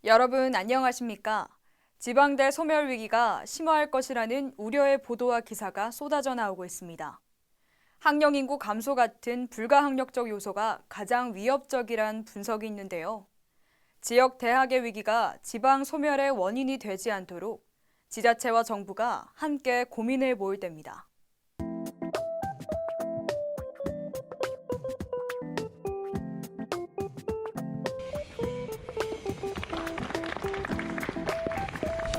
여러분 안녕하십니까? 지방대 소멸 위기가 심화할 것이라는 우려의 보도와 기사가 쏟아져 나오고 있습니다. 학령 인구 감소 같은 불가항력적 요소가 가장 위협적이란 분석이 있는데요. 지역 대학의 위기가 지방 소멸의 원인이 되지 않도록 지자체와 정부가 함께 고민해 볼 때입니다.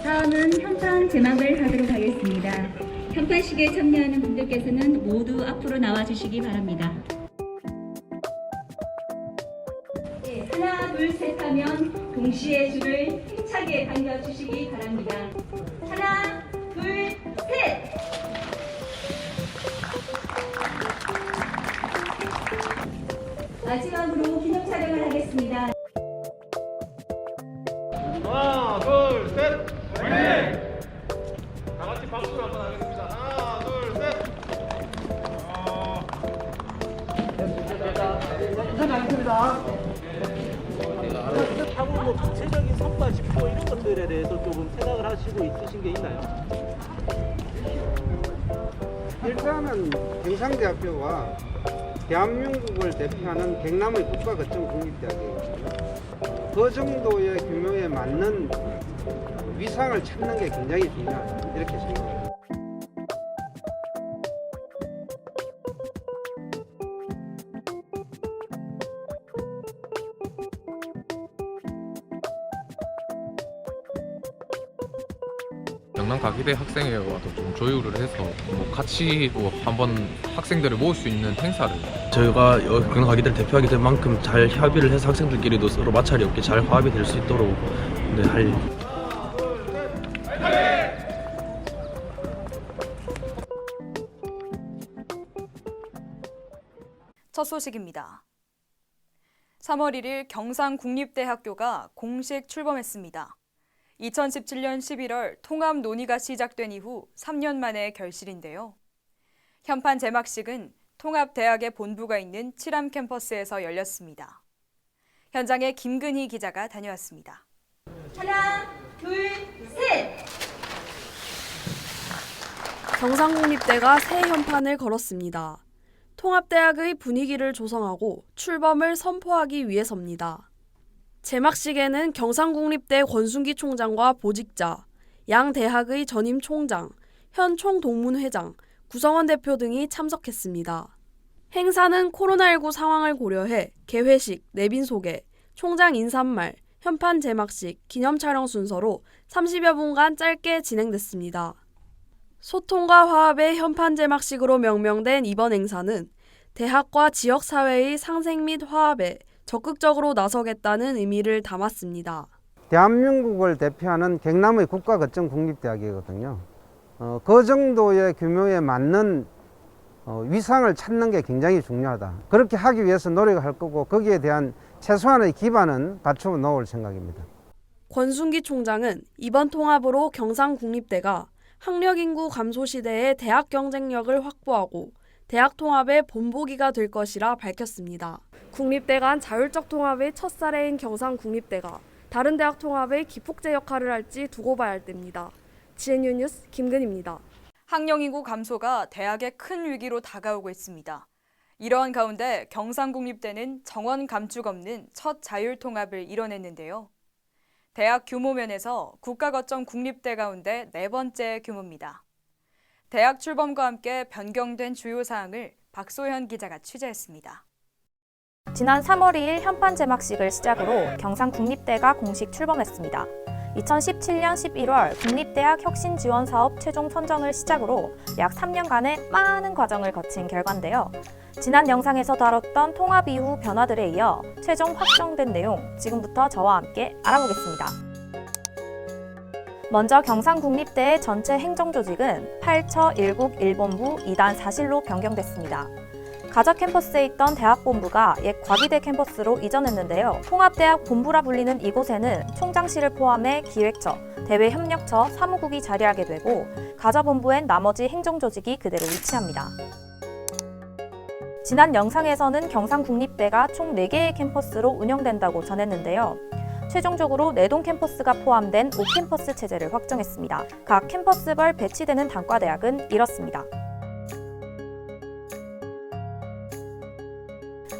다음은 현판 제막을 하도록 하겠습니다. 현판식에 참여하는 분들께서는 모두 앞으로 나와주시기 바랍니다. 네, 하나, 둘, 셋 하면 동시에 줄을 힘차게 당겨주시기 바랍니다. 하나, 둘, 셋! 마지막으로 기념 촬영을 하겠습니다. 하나, 둘, 셋! 네! 다 같이 박수를 한번 하겠습니다. 하나, 둘, 셋! 하고 뭐 구체적인 성과 지표 이런 것들에 대해서 조금 생각을 하시고 있으신 게 있나요? 일단은 경상대학교와 대한민국을 대표하는 경남의 국가거점국립대학이거든요. 그 정도의 규모에 맞는 위상을 찾는 게 굉장히 중요하다 이렇게 생각합니다. 영남과기대 학생회와도 좀 조율을 해서 뭐 같이 뭐 한번 학생들을 모을 수 있는 행사를 저희가 경남과기대를 대표하게 된 만큼 잘 협의를 해서 학생들끼리도 서로 마찰이 없게 잘 화합이 될 수 있도록 할 첫 소식입니다. 3월 1일 경상국립대학교가 공식 출범했습니다. 2017년 11월 통합 논의가 시작된 이후 3년 만의 결실인데요. 현판 제막식은 통합대학의 본부가 있는 칠암 캠퍼스에서 열렸습니다. 현장에 김근희 기자가 다녀왔습니다. 하나, 둘, 셋! 경상국립대가 새 현판을 걸었습니다. 통합대학의 분위기를 조성하고 출범을 선포하기 위해서입니다. 제막식에는 경상국립대 권순기 총장과 보직자, 양 대학의 전임 총장, 현 총동문회장, 구성원 대표 등이 참석했습니다. 행사는 코로나19 상황을 고려해 개회식, 내빈 소개, 총장 인사말, 현판 제막식, 기념 촬영 순서로 30여 분간 짧게 진행됐습니다. 소통과 화합의 현판 제막식으로 명명된 이번 행사는 대학과 지역사회의 상생 및 화합에 적극적으로 나서겠다는 의미를 담았습니다. 대한민국을 대표하는 경남의 국가거점국립대학이거든요. 그 정도의 규모에 맞는 위상을 찾는 게 굉장히 중요하다. 그렇게 하기 위해서 노력할 거고 거기에 대한 최소한의 기반은 갖추어 놓을 생각입니다. 권순기 총장은 이번 통합으로 경상국립대가 학력 인구 감소 시대의 대학 경쟁력을 확보하고 대학 통합의 본보기가 될 것이라 밝혔습니다. 국립대 간 자율적 통합의 첫 사례인 경상국립대가 다른 대학 통합의 기폭제 역할을 할지 두고 봐야 할 때입니다. GNU 뉴스 김근희입니다. 학령 인구 감소가 대학의 큰 위기로 다가오고 있습니다. 이러한 가운데 경상국립대는 정원 감축 없는 첫 자율 통합을 이뤄냈는데요. 대학 규모 면에서 국가거점 국립대 가운데 네 번째 규모입니다. 대학 출범과 함께 변경된 주요 사항을 박소현 기자가 취재했습니다. 지난 3월 2일 현판 제막식을 시작으로 경상국립대가 공식 출범했습니다. 2017년 11월 국립대학 혁신지원사업 최종 선정을 시작으로 약 3년간의 많은 과정을 거친 결과인데요. 지난 영상에서 다뤘던 통합 이후 변화들에 이어 최종 확정된 내용, 지금부터 저와 함께 알아보겠습니다. 먼저 경상국립대의 전체 행정조직은 8처 1국 1본부 2단 4실로 변경됐습니다. 가저 캠퍼스에 있던 대학본부가 옛 과기대 캠퍼스로 이전했는데요. 통합대학 본부라 불리는 이곳에는 총장실을 포함해 기획처, 대외협력처, 사무국이 자리하게 되고 가저본부엔 나머지 행정조직이 그대로 위치합니다. 지난 영상에서는 경상국립대가 총 4개의 캠퍼스로 운영된다고 전했는데요. 최종적으로 4동 캠퍼스가 포함된 5캠퍼스 체제를 확정했습니다. 각 캠퍼스별 배치되는 단과대학은 이렇습니다.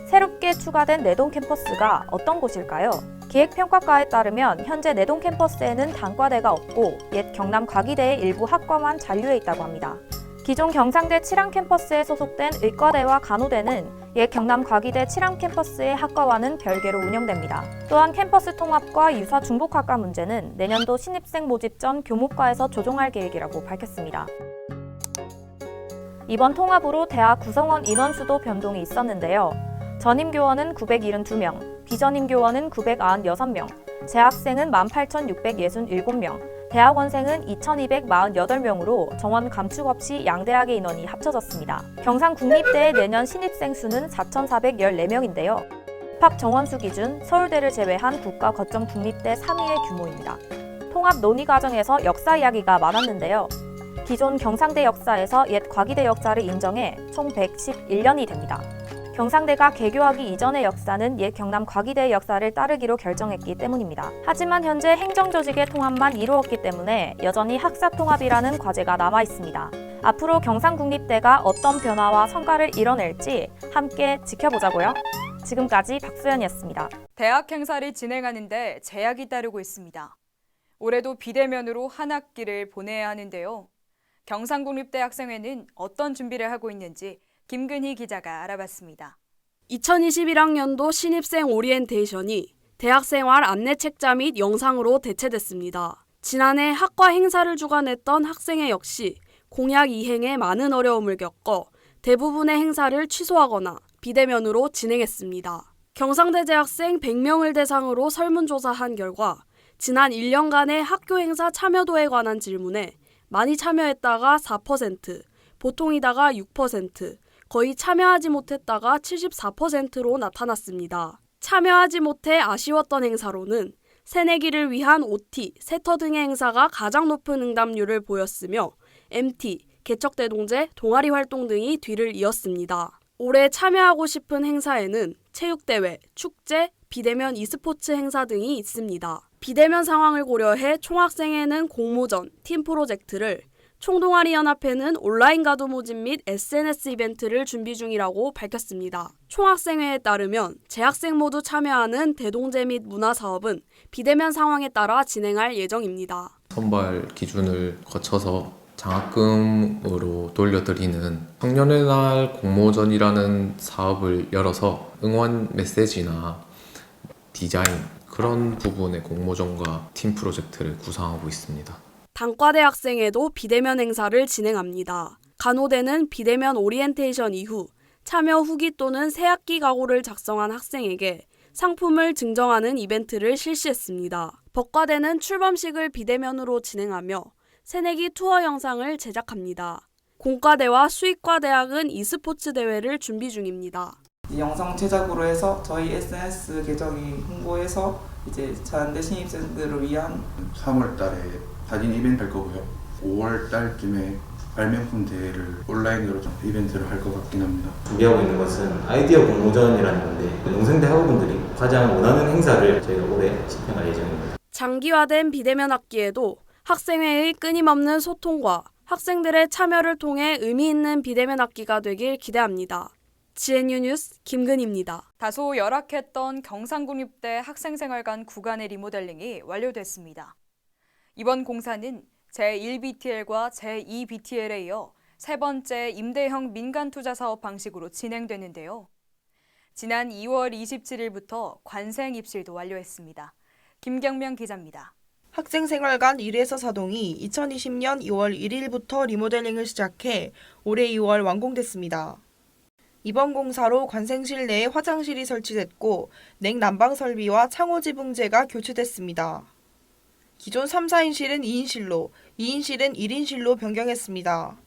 새롭게 추가된 4동 캠퍼스가 어떤 곳일까요? 기획평가과에 따르면 현재 4동 캠퍼스에는 단과대가 없고 옛 경남 과기대의 일부 학과만 잔류해 있다고 합니다. 기존 경상대 칠암 캠퍼스에 소속된 의과대와 간호대는 옛 경남 과기대 칠암 캠퍼스의 학과와는 별개로 운영됩니다. 또한 캠퍼스 통합과 유사 중복학과 문제는 내년도 신입생 모집 전 교목과에서 조정할 계획이라고 밝혔습니다. 이번 통합으로 대학 구성원 인원수도 변동이 있었는데요. 전임 교원은 972명, 비전임 교원은 996명, 재학생은 18,667명, 대학원생은 2,248명으로 정원 감축 없이 양대학의 인원이 합쳐졌습니다. 경상국립대의 내년 신입생 수는 4,414명인데요. 입학 정원수 기준 서울대를 제외한 국가 거점 국립대 3위의 규모입니다. 통합 논의 과정에서 역사 이야기가 많았는데요. 기존 경상대 역사에서 옛 과기대 역사를 인정해 총 111년이 됩니다. 경상대가 개교하기 이전의 역사는 옛 경남 과기대의 역사를 따르기로 결정했기 때문입니다. 하지만 현재 행정조직의 통합만 이루었기 때문에 여전히 학사통합이라는 과제가 남아 있습니다. 앞으로 경상국립대가 어떤 변화와 성과를 이뤄낼지 함께 지켜보자고요. 지금까지 박소연이었습니다. 대학 행사를 진행하는데 제약이 따르고 있습니다. 올해도 비대면으로 한 학기를 보내야 하는데요. 경상국립대 학생회는 어떤 준비를 하고 있는지 김근희 기자가 알아봤습니다. 2021학년도 신입생 오리엔테이션이 대학생활 안내책자 및 영상으로 대체됐습니다. 지난해 학과 행사를 주관했던 학생회 역시 공약 이행에 많은 어려움을 겪어 대부분의 행사를 취소하거나 비대면으로 진행했습니다. 경상대 재학생 100명을 대상으로 설문조사한 결과 지난 1년간의 학교 행사 참여도에 관한 질문에 많이 참여했다가 4%, 보통이다가 6%, 거의 참여하지 못했다가 74%로 나타났습니다. 참여하지 못해 아쉬웠던 행사로는 새내기를 위한 OT, 세터 등의 행사가 가장 높은 응답률을 보였으며 MT, 개척대동제, 동아리 활동 등이 뒤를 이었습니다. 올해 참여하고 싶은 행사에는 체육대회, 축제, 비대면 e스포츠 행사 등이 있습니다. 비대면 상황을 고려해 총학생회는 공모전, 팀 프로젝트를, 총동아리연합회는 온라인 가도 모집 및 SNS 이벤트를 준비 중이라고 밝혔습니다. 총학생회에 따르면 재학생 모두 참여하는 대동제 및 문화사업은 비대면 상황에 따라 진행할 예정입니다. 선발 기준을 거쳐서 장학금으로 돌려드리는 청년의 날 공모전이라는 사업을 열어서 응원 메시지나 디자인 그런 부분의 공모전과 팀 프로젝트를 구상하고 있습니다. 단과대 학생회도 비대면 행사를 진행합니다. 간호대는 비대면 오리엔테이션 이후 참여 후기 또는 새학기 각오를 작성한 학생에게 상품을 증정하는 이벤트를 실시했습니다. 법과대는 출범식을 비대면으로 진행하며 새내기 투어 영상을 제작합니다. 공과대와 수의과대학은 e스포츠 대회를 준비 중입니다. 영상 제작으로 해서 저희 SNS 계정이 홍보해서 이제 자연대 신입생들을 위한 3월 달에 사진 이벤트 할 거고요. 5월 달쯤에 발명품 대회를 온라인으로 좀 이벤트를 할 것 같긴 합니다. 준비하고 있는 것은 아이디어 공모전이라는 건데 농생대 학우분들이 가장 원하는 행사를 저희가 올해 집행할 예정입니다. 장기화된 비대면 학기에도 학생회의 끊임없는 소통과 학생들의 참여를 통해 의미 있는 비대면 학기가 되길 기대합니다. GNU 뉴스 김근희입니다. 다소 열악했던 경상국립대 학생생활관 구간의 리모델링이 완료됐습니다. 이번 공사는 제1BTL과 제2BTL에 이어 세 번째 임대형 민간투자사업 방식으로 진행되는데요. 지난 2월 27일부터 관생 입실도 완료했습니다. 김경명 기자입니다. 학생생활관 1에서 4동이 2020년 2월 1일부터 리모델링을 시작해 올해 2월 완공됐습니다. 이번 공사로 관생실 내에 화장실이 설치됐고 냉난방 설비와 창호 지붕재가 교체됐습니다. 기존 3, 4인실은 2인실로, 2인실은 1인실로 변경했습니다.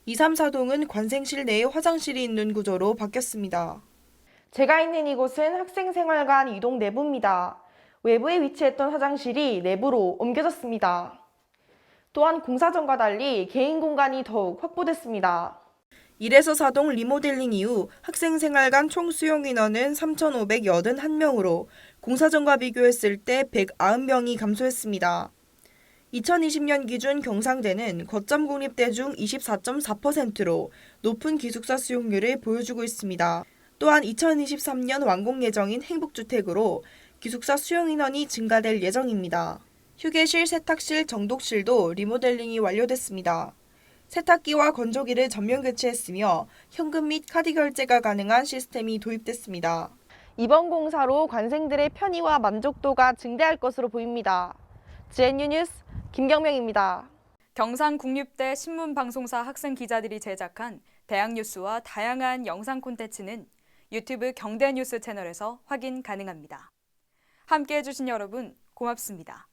2, 3, 4동은 관생실 내에 화장실이 있는 구조로 바뀌었습니다. 제가 있는 이곳은 학생생활관 2동 내부입니다. 외부에 위치했던 화장실이 내부로 옮겨졌습니다. 또한 공사 전과 달리 개인 공간이 더욱 확보됐습니다. 1에서 4동 리모델링 이후 학생생활관 총 수용 인원은 3,581명으로 공사전과 비교했을 때 190명이 감소했습니다. 2020년 기준 경상대는 거점 공립대 중 24.4%로 높은 기숙사 수용률을 보여주고 있습니다. 또한 2023년 완공 예정인 행복주택으로 기숙사 수용 인원이 증가될 예정입니다. 휴게실, 세탁실, 정독실도 리모델링이 완료됐습니다. 세탁기와 건조기를 전면 교체했으며 현금 및 카드 결제가 가능한 시스템이 도입됐습니다. 이번 공사로 관생들의 편의와 만족도가 증대할 것으로 보입니다. GNU 뉴스 김경명입니다. 경상국립대 신문방송사 학생 기자들이 제작한 대학 뉴스와 다양한 영상 콘텐츠는 유튜브 경대뉴스 채널에서 확인 가능합니다. 함께해 주신 여러분 고맙습니다.